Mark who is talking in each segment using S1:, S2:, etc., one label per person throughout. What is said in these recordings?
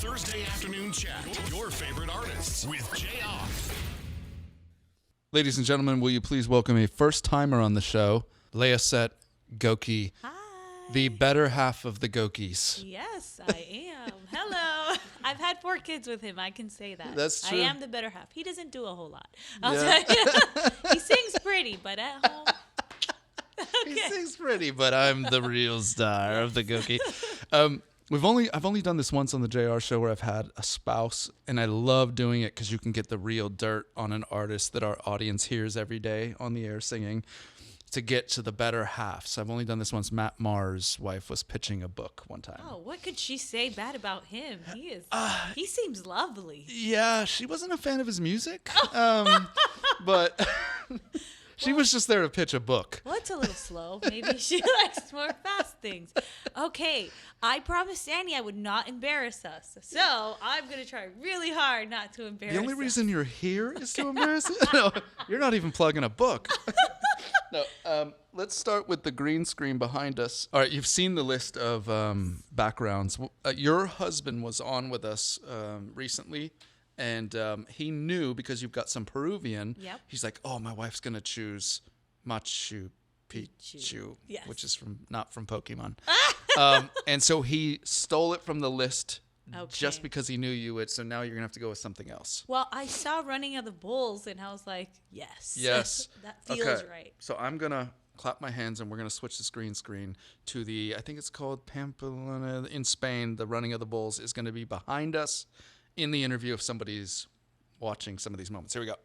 S1: Thursday afternoon chat. Your favorite artists with Jayar.
S2: Ladies and gentlemen, will you please welcome a first-timer on the show, Leyicet Gokey.
S3: Hi.
S2: The better half of the Gokeys.
S3: Yes, I am. Hello. I've had 4 kids with him. I can say that.
S2: That's true.
S3: I am the better half. He doesn't do a whole lot. I'll
S2: Yeah.
S3: tell you. He sings pretty, but at home.
S2: He sings pretty, but I'm the real star of the Gokey. I've only done this once on the Jayar show where I've had a spouse, and I love doing it because you can get the real dirt on an artist that our audience hears every day on the air singing to get to the better half. So I've only done this once. Matt Maher's wife was pitching a book one time.
S3: Oh, what could she say bad about him? He seems lovely.
S2: Yeah, she wasn't a fan of his music, but she was just there to pitch a book.
S3: Well, it's a little slow. Maybe she likes more fast things. Okay, I promised Danny I would not embarrass us. So I'm going to try really hard not to embarrass
S2: The only
S3: us.
S2: reason you're here is to embarrass us? No, you're not even plugging a book. No, let's start with the green screen behind us. All right, you've seen the list of backgrounds. Your husband was on with us recently, and he knew because you've got some Peruvian.
S3: Yep.
S2: He's like, oh, my wife's going to choose Machu Picchu,
S3: Yes.
S2: which is not from Pokemon. And so he stole it from the list just
S3: Okay.
S2: because he knew you would. So now you're going to have to go with something else.
S3: Well, I saw Running of the Bulls, and I was like, yes.
S2: Yes.
S3: That feels
S2: Okay.
S3: right.
S2: So I'm going to clap my hands, and we're going to switch the green screen to I think it's called Pamplona in Spain. The Running of the Bulls is going to be behind us in the interview if somebody's watching some of these moments. Here we go.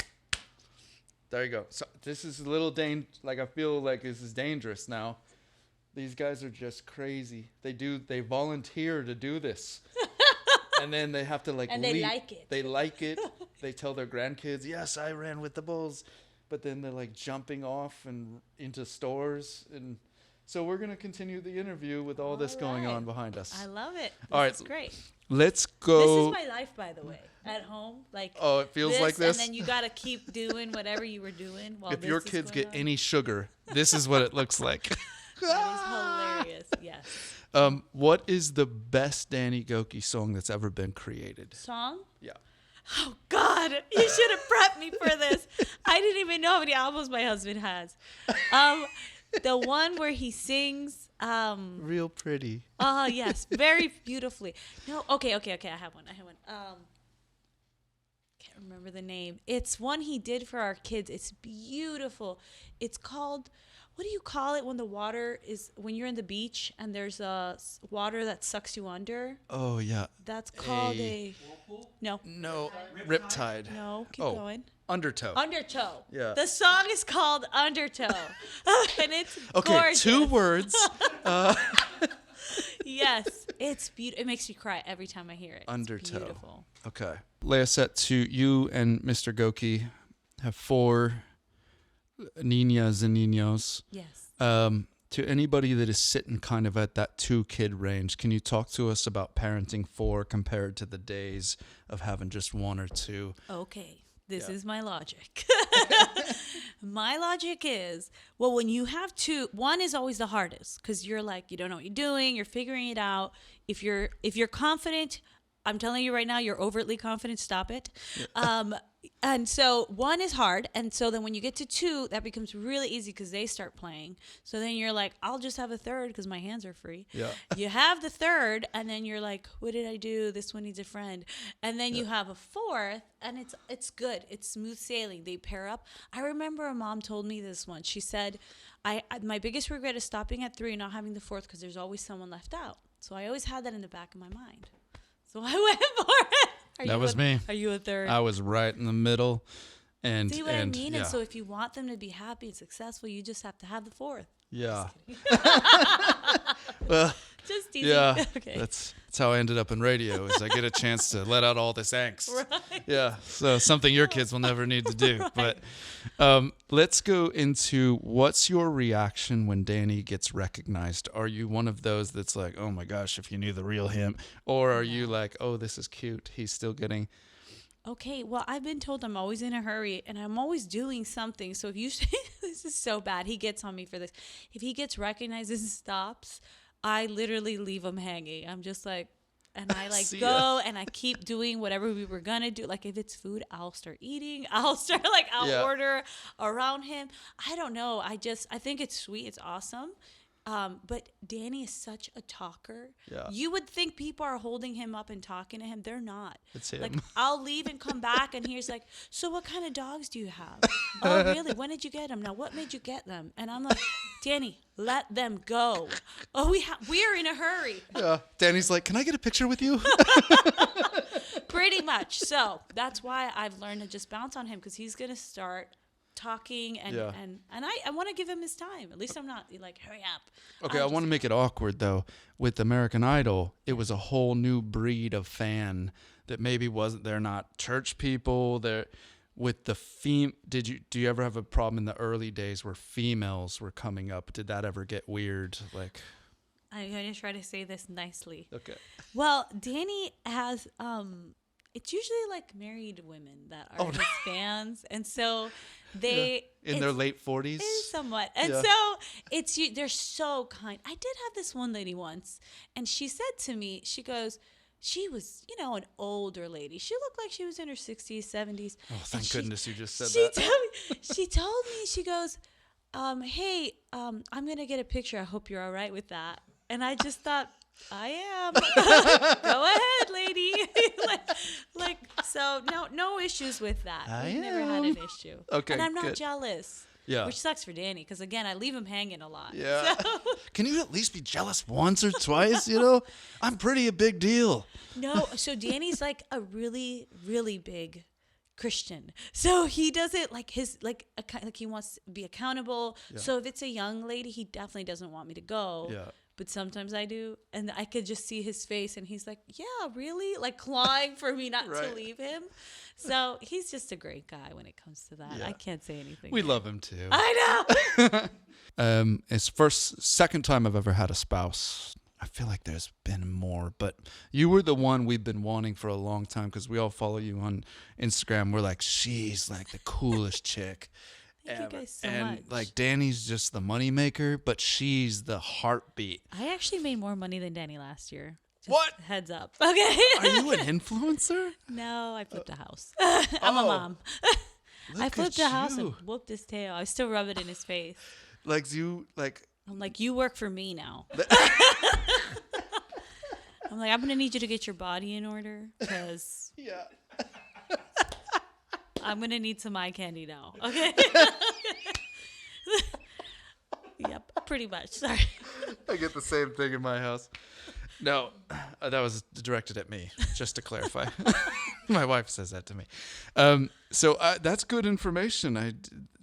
S2: There you go. So this is a little I feel like this is dangerous now. These guys are just crazy. They volunteer to do this. And then they have to
S3: And they like it.
S2: They like it. They tell their grandkids, yes, I ran with the Bulls. But then they're like jumping off and into stores. And so we're going to continue the interview with all this going
S3: right.
S2: on behind us.
S3: I love it.
S2: All right.
S3: This is great.
S2: Let's go.
S3: This is my life, by the way, at home. Like
S2: Oh, it feels like this?
S3: And then you got to keep doing whatever you were doing while
S2: If
S3: this
S2: your
S3: is
S2: kids
S3: going
S2: get
S3: on.
S2: any sugar, this is what it looks like.
S3: That is hilarious. Yes.
S2: What is the best Danny Gokey song that's ever been created?
S3: Song?
S2: Yeah.
S3: Oh, God. You should have prepped me for this. I didn't even know how many albums my husband has. The one where he sings.
S2: Real pretty.
S3: Yes. Very beautifully. No. Okay. I have one. Can't remember the name. It's one he did for our kids. It's beautiful. It's called, what do you call it when when you're in the beach and there's water that sucks you under?
S2: Oh, yeah.
S3: That's called No.
S2: No. Riptide.
S3: No. Keep
S2: Oh,
S3: going.
S2: Undertow.
S3: Undertow.
S2: Yeah.
S3: The song is called Undertow. And it's
S2: Okay,
S3: gorgeous.
S2: 2 words.
S3: Yes. It's beautiful. It makes me cry every time I hear it. It's
S2: Undertow.
S3: beautiful.
S2: Okay. Leyicet, to you and Mr. Gokey have 4 niñas and niños.
S3: Yes.
S2: To anybody that is sitting kind of at that 2-kid range, can you talk to us about parenting 4 compared to the days of having just 1 or 2?
S3: Okay. This
S2: Yeah.
S3: is my logic. My logic is, well, when you have 2, 1 is always the hardest because you're like, you don't know what you're doing. You're figuring it out. If you're confident, I'm telling you right now, you're overtly confident. Stop it. And so 1 is hard. And so then when you get to 2, that becomes really easy because they start playing. So then you're like, I'll just have a 3rd because my hands are free.
S2: Yeah.
S3: You have the 3rd, and then you're like, what did I do? This one needs a friend. And then you have a 4th, and it's good. It's smooth sailing. They pair up. I remember a mom told me this once. She said, my biggest regret is stopping at 3 and not having the 4th because there's always someone left out. So I always had that in the back of my mind. So I went for it.
S2: That was me.
S3: Are you a 3rd?
S2: I was right in the middle. And,
S3: See what I mean?
S2: Yeah.
S3: And so if you want them to be happy and successful, you just have to have the 4th.
S2: Yeah. Well,
S3: Just teasing.
S2: yeah.
S3: Okay.
S2: That's how I ended up in radio, is I get a chance to let out all this angst.
S3: Right.
S2: Yeah. So something your kids will never need to do. But let's go into what's your reaction when Danny gets recognized? Are you one of those that's like, oh my gosh, if you knew the real him? Or are you like, oh, this is cute. He's still getting...
S3: Okay, well, I've been told I'm always in a hurry and I'm always doing something. So if you say, this is so bad, he gets on me for this. If he gets recognized and stops, I literally leave him hanging. I'm just like, And I like
S2: See
S3: go
S2: ya.
S3: and I keep doing whatever we were gonna do. Like if it's food, I'll start eating. I'll
S2: Yeah.
S3: order around him. I don't know. I think it's sweet. It's awesome. But Danny is such a talker.
S2: Yeah.
S3: You would think people are holding him up and talking to him. They're not.
S2: It's him.
S3: Like I'll leave and come back and he's like, so what kind of dogs do you have? Oh, really? When did you get them? Now, what made you get them? And I'm like, Danny, let them go. Oh, we're in a hurry.
S2: Yeah. Danny's like, can I get a picture with you?
S3: Pretty much. So that's why I've learned to just bounce on him because he's going to start talking and I want to give him his time. At least I'm not like, hurry up.
S2: Okay, I want to make it awkward though. With American Idol, it was a whole new breed of fan that maybe wasn't. They're not church people. They're with the Do you ever have a problem in the early days where females were coming up? Did that ever get weird? Like,
S3: I'm going to try to say this nicely.
S2: okay,
S3: Well, Danny has it's usually like married women that are his fans, and so they
S2: in their late 40s,
S3: somewhat, and so they're so kind. I did have this one lady once, and she said to me, she goes, she was, an older lady. She looked like she was in her 60s, 70s.
S2: Oh, thank goodness you just said
S3: she
S2: that.
S3: She told me, she goes, hey, I'm gonna get a picture. I hope you're all right with that. And I just thought, I am. Go ahead, lady. So no issues with that. We've never had an issue.
S2: Okay,
S3: and I'm not
S2: good.
S3: jealous.
S2: Yeah.
S3: Which sucks for Danny because again, I leave him hanging a lot.
S2: Yeah.
S3: So.
S2: Can you at least be jealous once or twice? I'm pretty a big deal.
S3: No. So Danny's like a really, really big Christian. So he does it like he wants to be accountable. Yeah. So if it's a young lady, he definitely doesn't want me to go.
S2: Yeah.
S3: But sometimes I do, and I could just see his face, and he's like, "Yeah, really?" Like clawing for me not to leave him. So he's just a great guy when it comes to that. Yeah. I can't say anything.
S2: We love him too.
S3: I
S2: know. It's second time I've ever had a spouse. I feel like there's been more, but you were the one we've been wanting for a long time because we all follow you on Instagram. We're like, she's like the coolest chick.
S3: Thank you guys so
S2: and
S3: much.
S2: Like Danny's just the money maker, but she's the heartbeat.
S3: I actually made more money than Danny last year. Just
S2: what?
S3: Heads up. Okay.
S2: Are you an influencer?
S3: No, I flipped a house. I'm a mom. I flipped a house
S2: you.
S3: and whooped his tail. I still rub it in his face. I'm like, you work for me now. I'm like, I'm going to need you to get your body in order because I'm going to need some eye candy now. Okay? Yep, pretty much. Sorry.
S2: I get the same thing in my house. No, that was directed at me, just to clarify. My wife says that to me. So that's good information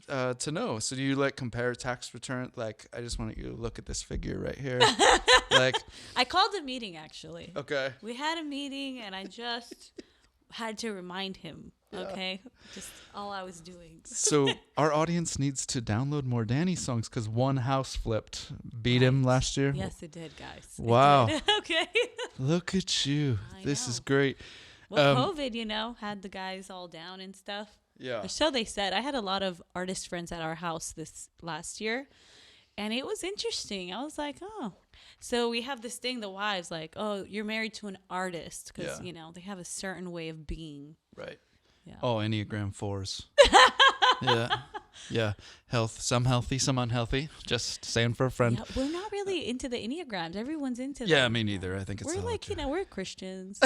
S2: to know. So do you compare tax return? I just want you to look at this figure right here.
S3: I called a meeting actually.
S2: Okay.
S3: We had a meeting and I just had to remind him. Okay, just all I was doing.
S2: So our audience needs to download more Danny songs because one house flipped, beat him last year.
S3: Yes, it did, guys.
S2: Wow.
S3: Did. Okay.
S2: Look at you. This is great.
S3: Well, COVID, had the guys all down and stuff.
S2: Yeah.
S3: Or so they said. I had a lot of artist friends at our house this last year, and it was interesting. I was like, oh. So we have this thing, the wives, like, oh, you're married to an artist because, they have a certain way of being.
S2: Right.
S3: Yeah.
S2: Oh, Enneagram 4s. Yeah. Health. Some healthy, some unhealthy. Just saying for a friend.
S3: Yeah, we're not really into the Enneagrams. Everyone's into them.
S2: Yeah, me neither. I think it's
S3: we're Christians.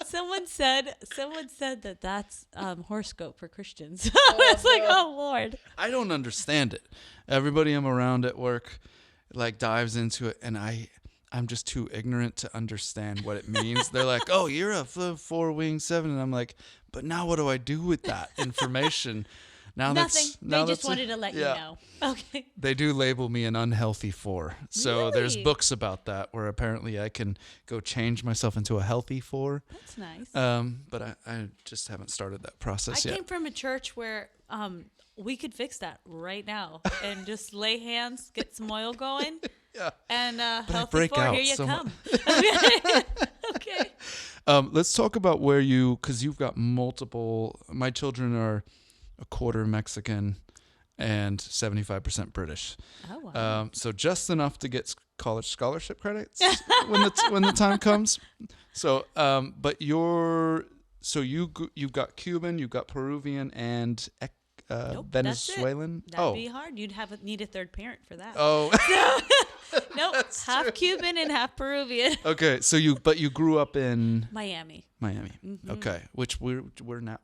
S3: Someone said that that's horoscope for Christians. I was like, oh Lord.
S2: I don't understand it. Everybody I'm around at work dives into it, and I'm just too ignorant to understand what it means. They're like, oh, you're a 4-wing 7. And I'm like, but now what do I do with that information? Now
S3: Nothing. They just wanted to let you know. Okay.
S2: They do label me an unhealthy 4. So there's books about that where apparently I can go change myself into a healthy 4.
S3: That's nice.
S2: But I just haven't started that process yet.
S3: I came from a church where we could fix that right now and just lay hands, get some oil going.
S2: Yeah.
S3: And
S2: break
S3: healthy 4,
S2: out
S3: here you
S2: so
S3: come. Okay.
S2: Let's talk about because you've got multiple. My children are a quarter Mexican, and 75% British.
S3: Oh, wow.
S2: So just enough to get college scholarship credits when the time comes. So, but you've got Cuban, you've got Peruvian, and
S3: Nope,
S2: Venezuelan.
S3: That'd be hard. You'd need a third parent for that.
S2: Oh.
S3: Nope, half Cuban and half Peruvian.
S2: Okay, so you grew up in
S3: Miami. Mm-hmm.
S2: Okay, which we're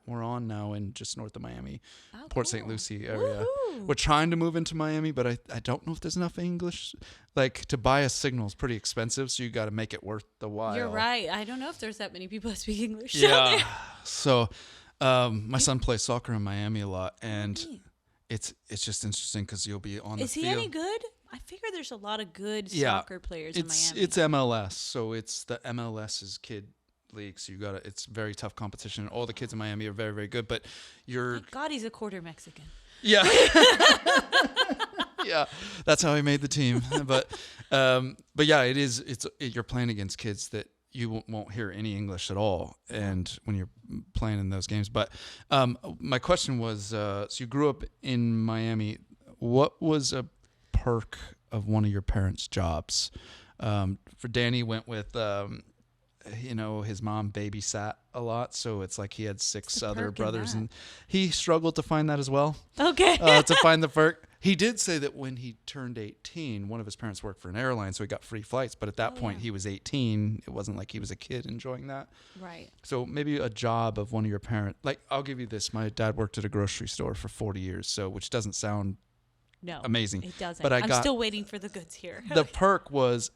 S2: on now in just north of Miami, Port St.
S3: Cool.
S2: Lucie area.
S3: Woohoo.
S2: We're trying to move into Miami, but I don't know if there's enough English. Like, to buy a signal is pretty expensive, so you got to make it worth the while.
S3: You're right. I don't know if there's that many people that speak English.
S2: Yeah. So, my son plays soccer in Miami a lot, and it's just interesting because you'll be on the field.
S3: Is he any good? I figure there's a lot of good soccer players in Miami.
S2: It's MLS, so it's the MLS's kid league. So it's very tough competition. All the kids in Miami are very, very good, but
S3: Thank God he's a quarter Mexican.
S2: Yeah. Yeah, that's how he made the team. But yeah, you're playing against kids that you won't hear any English at all, and when you're playing in those games. But my question was, so you grew up in Miami. What was a perk of one of your parents' jobs? For Danny, went with his mom babysat a lot, so it's like he had 6 other brothers, and he struggled to find that as well.
S3: Okay.
S2: To find the perk. He did say that when he turned 18, one of his parents worked for an airline, so he got free flights. But at that point, he was 18. It wasn't like he was a kid enjoying that.
S3: Right.
S2: So maybe a job of one of your parents. Like, I'll give you this. My dad worked at a grocery store for 40 years, which doesn't sound amazing.
S3: It doesn't.
S2: But
S3: I'm still waiting for the goods here.
S2: The perk was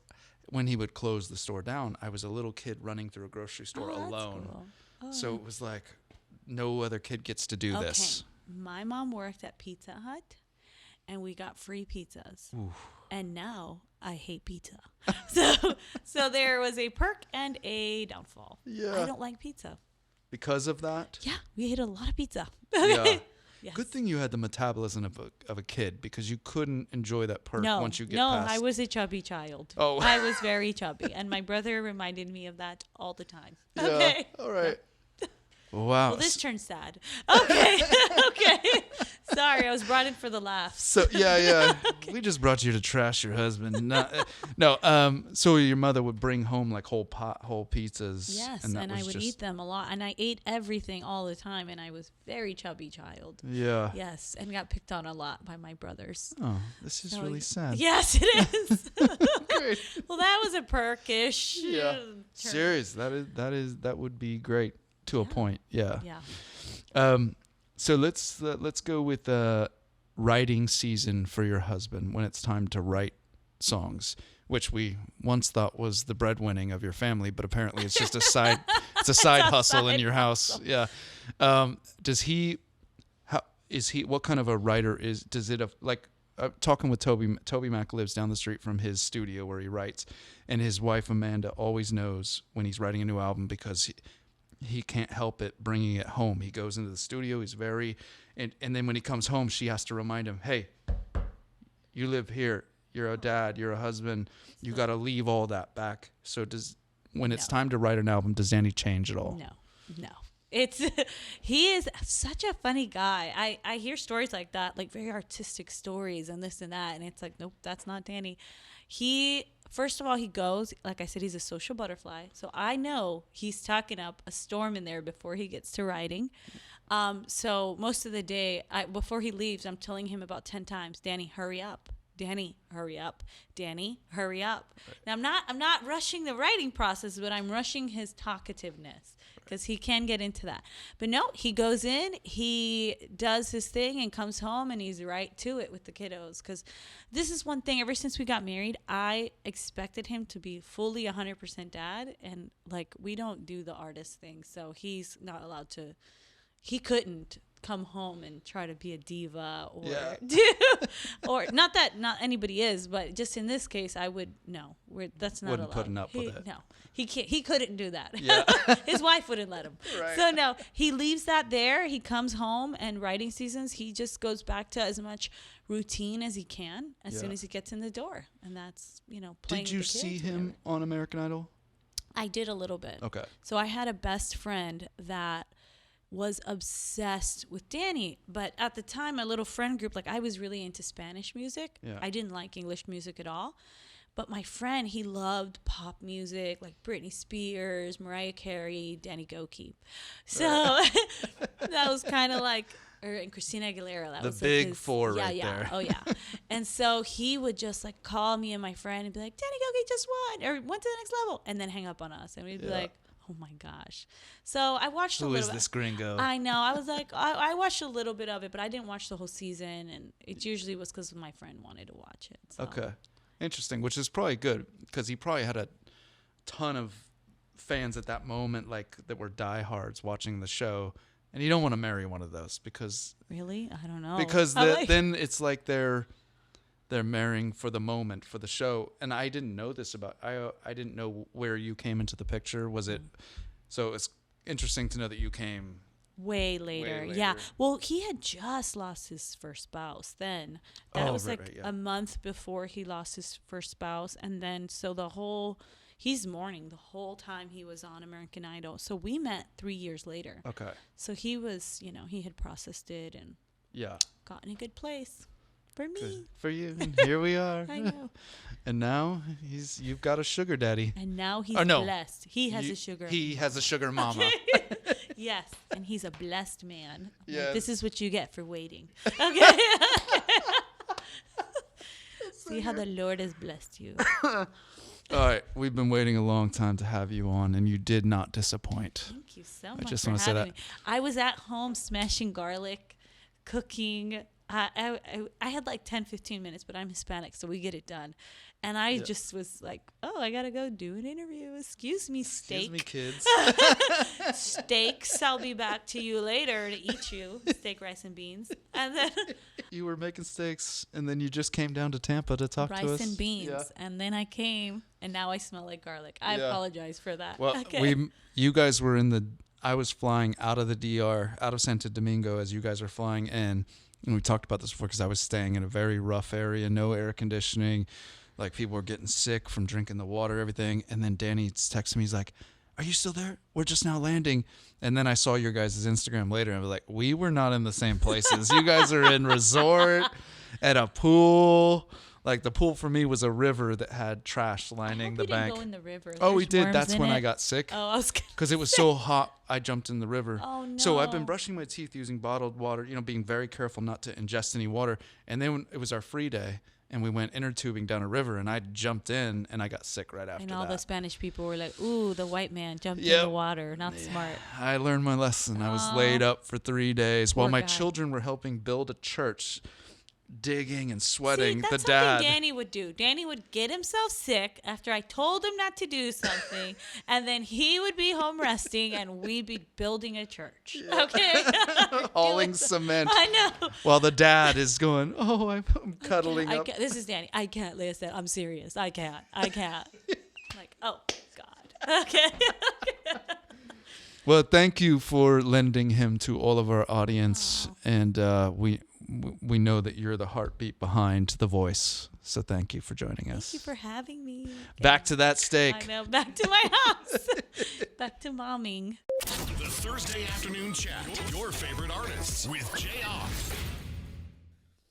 S2: when he would close the store down, I was a little kid running through a grocery store alone.
S3: Cool. Oh.
S2: So it was like no other kid gets to do this.
S3: My mom worked at Pizza Hut, and we got free pizzas. Oof. And now I hate pizza. So there was a perk and a downfall.
S2: Yeah.
S3: I don't like pizza.
S2: Because of that?
S3: Yeah, we ate a lot of pizza.
S2: Yeah.
S3: Yes.
S2: Good thing you had the metabolism of a kid, because you couldn't enjoy that perk once you get past.
S3: No, I was a chubby child.
S2: Oh.
S3: I was very chubby, and my brother reminded me of that all the time.
S2: Yeah.
S3: Okay.
S2: All right.
S3: Yeah.
S2: Wow.
S3: Well, this turned sad. Okay. Okay. Sorry, I was brought in for the laughs.
S2: So yeah. We just brought you to trash your husband. No. So your mother would bring home like whole pizzas.
S3: Yes, and I would eat them a lot, and I ate everything all the time, and I was very chubby child.
S2: Yeah.
S3: Yes, and got picked on a lot by my brothers.
S2: Oh, this is really sad.
S3: Yes, it is.
S2: Great.
S3: Well, that was a perkish.
S2: Yeah. Serious. That would be great to a point. Yeah.
S3: Yeah.
S2: So let's go with writing season for your husband, when it's time to write songs, which we once thought was the breadwinning of your family, but apparently it's just a side hustle in your house. Yeah. What kind of a writer is? Talking with Toby Mack lives down the street from his studio where he writes, and his wife Amanda always knows when he's writing a new album, because he can't help it bringing it home. He goes into the studio. He's and then when he comes home, she has to remind him, hey, you live here. You're a dad. You're a husband. You got to leave all that back. So when it's time to write an album, does Danny change at all?
S3: No. He is such a funny guy. I hear stories like that, like very artistic stories and this and that. And it's like, nope, that's not Danny. First of all, he goes, like I said, he's a social butterfly. So I know he's talking up a storm in there before he gets to writing. So most of the day, before he leaves, I'm telling him about 10 times, Danny, hurry up. Danny, hurry up. Danny, hurry up. Now, I'm not rushing the writing process, but I'm rushing his talkativeness, because he can get into that. But no, he goes in, he does his thing, and comes home, and he's right to it with the kiddos. Because this is one thing, ever since we got married, I expected him to be fully 100% dad. And, we don't do the artist thing. So he's not allowed to, he couldn't come home and try to be a diva or or not anybody is, but just in this case, I would that's not
S2: wouldn't
S3: allowed.
S2: Putting up with it.
S3: No, he couldn't do that.
S2: Yeah.
S3: His wife wouldn't let him.
S2: Right.
S3: So no, he leaves that there. He comes home, and writing seasons, he just goes back to as much routine as he can as soon as he gets in the door, and that's playing.
S2: Did you see him on American Idol?
S3: I did a little bit.
S2: Okay.
S3: So I had a best friend that was obsessed with Danny. But at the time, my little friend group, like I was really into Spanish music.
S2: Yeah.
S3: I didn't like English music at all. But my friend, he loved pop music, like Britney Spears, Mariah Carey, Danny Gokey. So that was kind of like, and Christina Aguilera. That
S2: The
S3: was
S2: big
S3: like his,
S2: four
S3: yeah,
S2: right
S3: yeah.
S2: there.
S3: Oh, yeah. And so he would just like call me and my friend and be like, Danny Gokey just won or went to the next level. And then hang up on us. And we'd be like, oh my gosh. So I watched a
S2: Who
S3: little
S2: is
S3: bit.
S2: this gringo?
S3: I know. I was like, I watched a little bit of it, but I didn't watch the whole season. And it usually was because my friend wanted to watch it. So.
S2: Okay. Interesting, which is probably good because he probably had a ton of fans at that moment, like that were diehards watching the show, and you don't want to marry one of those because
S3: Really? I don't know.
S2: because
S3: I'm
S2: then it's like they're marrying for the moment for the show. And I didn't know this about I didn't know where you came into the picture. Was it so? It's interesting to know that you came.
S3: Way later. Yeah. Well, he had just lost his first spouse then. That was a month before he lost his first spouse. And then, so he's mourning the whole time he was on American Idol. So we met 3 years later.
S2: Okay.
S3: So he was, he had processed it and got in a good place for me.
S2: Good for you. And here we are.
S3: I know.
S2: And now you've got a sugar daddy.
S3: And now he's blessed. He has a sugar.
S2: He has a sugar mama.
S3: Yes, and he's a blessed man.
S2: Yes.
S3: Like, this is what you get for waiting. Okay. See how the Lord has blessed you.
S2: All right, we've been waiting a long time to have you on, and you did not disappoint.
S3: Thank you so much
S2: just
S3: for
S2: want to say
S3: having
S2: that.
S3: me. I was at home smashing garlic, cooking. I had like 10, 15 minutes, but I'm Hispanic, so we get it done. And I just was like, oh, I got to go do an interview. Excuse me, steak.
S2: Excuse me, kids.
S3: Steaks, I'll be back to you later to eat you. Steak, rice, and beans. And then
S2: You were making steaks, and then you just came down to Tampa to talk to us.
S3: rice and beans.
S2: Yeah.
S3: And then I came, and now I smell like garlic. I apologize for that.
S2: Well,
S3: okay.
S2: you guys were I was flying out of the DR, out of Santo Domingo as you guys were flying in. And we talked about this before because I was staying in a very rough area, no air conditioning. Like people were getting sick from drinking the water, everything. And then Danny texted me. He's like, are you still there? We're just now landing. And then I saw your guys' Instagram later. And I was like, we were not in the same places. You guys are in resort at a pool. Like the pool for me was a river that had trash lining the bank.
S3: Didn't go in the river.
S2: Oh, we
S3: There's
S2: did.
S3: worms
S2: That's
S3: in
S2: when
S3: it.
S2: I got sick.
S3: Oh, I was
S2: Because it was so hot, I jumped in the river.
S3: Oh, no.
S2: So I've been brushing my teeth using bottled water, being very careful not to ingest any water. And then when it was our free day, and we went inner tubing down a river, and I jumped in, and I got sick right after
S3: And all
S2: that.
S3: the Spanish people were like, ooh, the white man jumped in
S2: Yep.
S3: the water. Not smart.
S2: I learned my lesson. I was laid up for 3 days while
S3: Poor
S2: my
S3: guy.
S2: children were helping build a church, digging and sweating.
S3: See, that's
S2: the dad.
S3: something Danny would do. Danny would get himself sick after I told him not to do something, and then he would be home resting, and we'd be building a church. Okay?
S2: Hauling cement.
S3: I know.
S2: While the dad is going, oh, I'm cuddling up.
S3: This is Danny. I can't listen. I'm serious. I can't. Like, oh, God. Okay.
S2: Well, thank you for lending him to all of our audience, and we know that you're the heartbeat behind the voice. So thank you for joining us.
S3: Thank you for having me.
S2: Back to that steak.
S3: I know. Back to my house. Back to momming.
S1: The Thursday Afternoon Chat. Your favorite artists with Jayar.